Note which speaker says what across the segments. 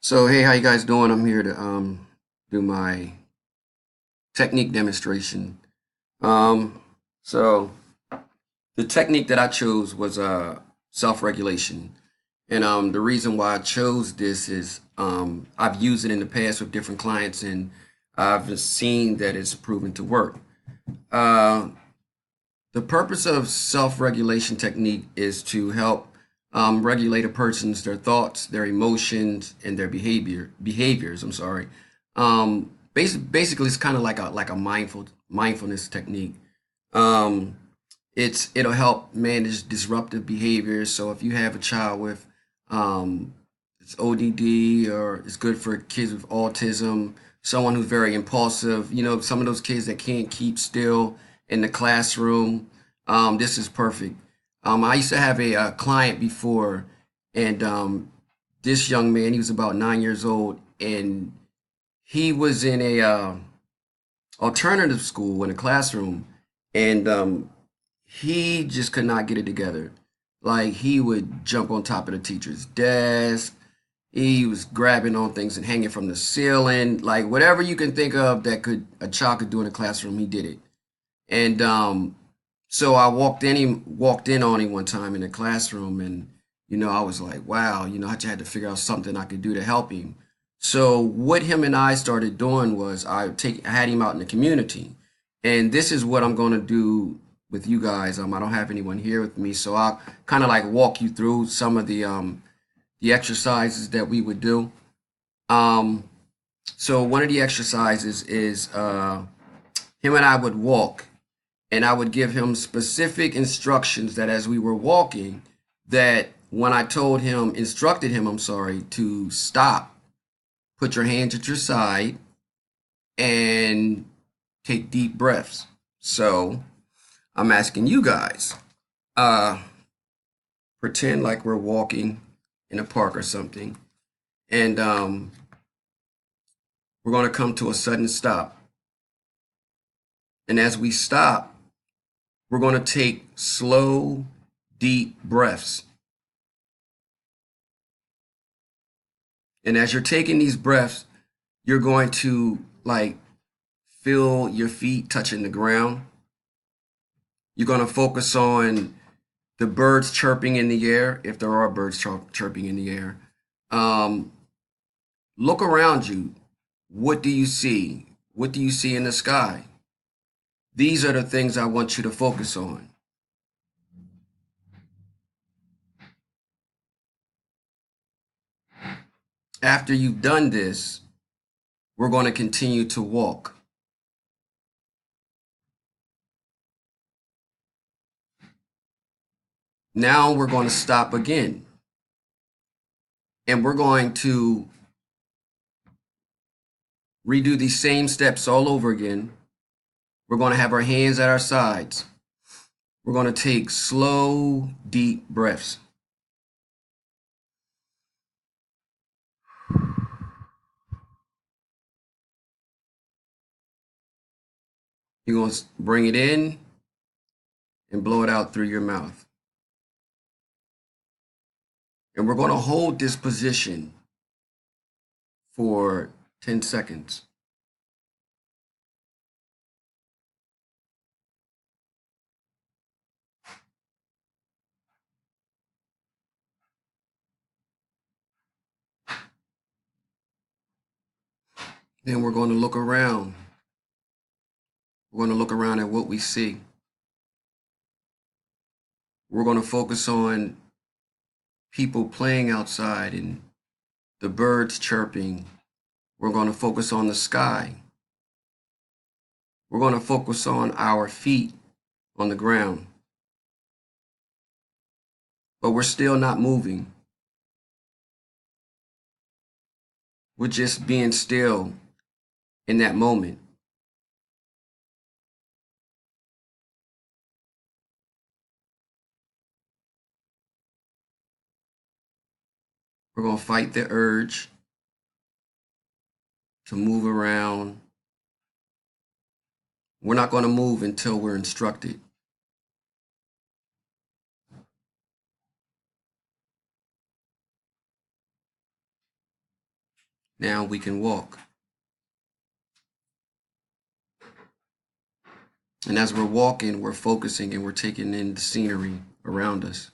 Speaker 1: So hey, how you guys doing? I'm here to do my technique demonstration. Um so the technique that I chose was self-regulation. And the reason why I chose this is I've used it in the past with different clients and I've seen that it's proven to work. Uh the purpose of self-regulation technique is to help regulate a person's their thoughts, their emotions, and their behaviors. I'm sorry. Basically, it's kind of like a mindfulness technique. Um, it'll help manage disruptive behaviors. So if you have a child with um, it's ODD, or it's good for kids with autism, someone who's very impulsive, some of those kids that can't keep still in the classroom, this is perfect. I used to have a client before, and this young man, he was about 9 years old, and he was in a alternative school in a classroom, and he just could not get it together. Like he would jump on top of the teacher's desk. He was grabbing on things and hanging from the ceiling. Like whatever you can think of that could a child could do in a classroom, he did it. And so I walked in on him one time in the classroom, and I was like, wow, I had to figure out something I could do to help him. So what him and I started doing was I had him out in the community, and this is what I'm going to do with you guys. I don't have anyone here with me, so I'll kind of like walk you through some of the exercises that we would do. Um, so one of the exercises is him and I would walk, and I would give him specific instructions that as we were walking, that when I instructed him, I'm sorry, to stop, put your hands at your side, and take deep breaths. So I'm asking you guys, uh, pretend like we're walking in a park or something, and we're going to come to a sudden stop. And as we stop, we're going to take slow, deep breaths. And as you're taking these breaths, you're going to like feel your feet touching the ground. You're going to focus on the birds chirping in the air, if there are birds chirping in the air. Um, Look around you. What do you see? What do you see in the sky? These are the things I want you to focus on. After you've done this, we're going to continue to walk. Now we're going to stop again, and we're going to redo these same steps all over again. We're going to have our hands at our sides. We're going to take slow, deep breaths. You're going to bring it in and blow it out through your mouth. And we're going to hold this position for 10 seconds. Then we're going to look around. We're going to look around at what we see. We're going to focus on people playing outside and the birds chirping. We're going to focus on the sky. We're going to focus on our feet on the ground. But we're still not moving. We're just being still in that moment. We're going to fight the urge to move around. We're not going to move until we're instructed. Now we can walk. And as we're walking, we're focusing and we're taking in the scenery around us.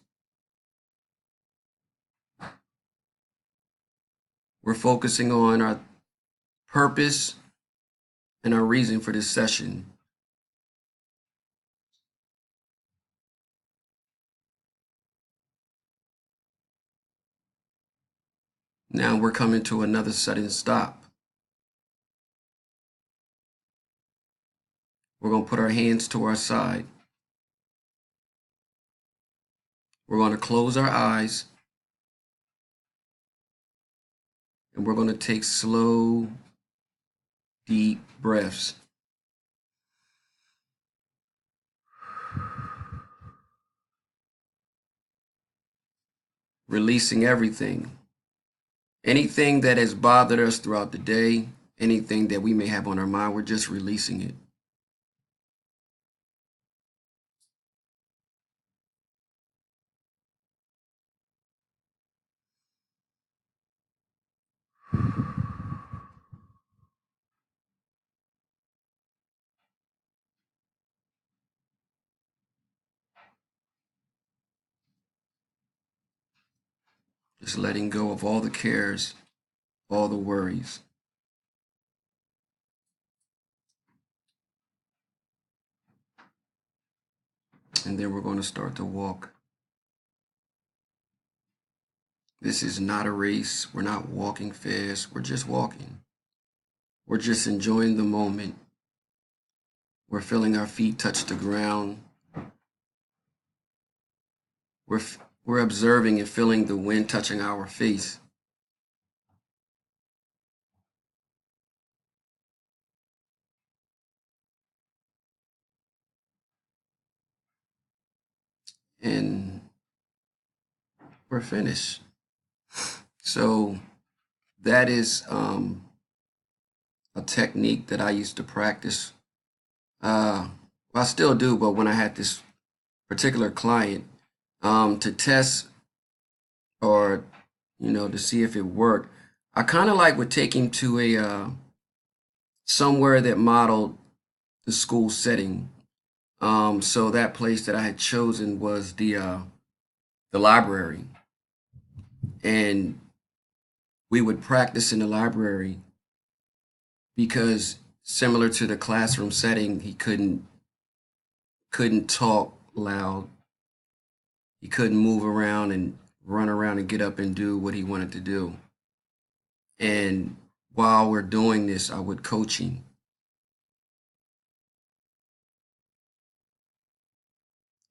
Speaker 1: We're focusing on our purpose and our reason for this session. Now we're coming to another sudden stop. We're going to put our hands to our side. We're going to close our eyes. And we're going to take slow, deep breaths. Releasing everything. Anything that has bothered us throughout the day, anything that we may have on our mind, we're just releasing it. Just letting go of all the cares, all the worries. And then we're going to start to walk. This is not a race. We're not walking fast. We're just walking. We're just enjoying the moment. We're feeling our feet touch the ground. We're observing and feeling the wind touching our face. And we're finished. So that is a technique that I used to practice. I still do, but when I had this particular client, to test or to see if it worked, I kind of like would take him to a somewhere that modeled the school setting. So that place that I had chosen was the library, and we would practice in the library because similar to the classroom setting, he couldn't talk loud. He couldn't move around and run around and get up and do what he wanted to do. And while we're doing this, I would coach him.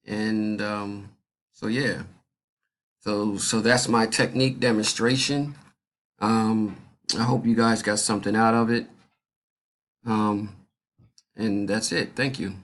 Speaker 1: And so yeah, so that's my technique demonstration. I hope you guys got something out of it. And that's it. Thank you.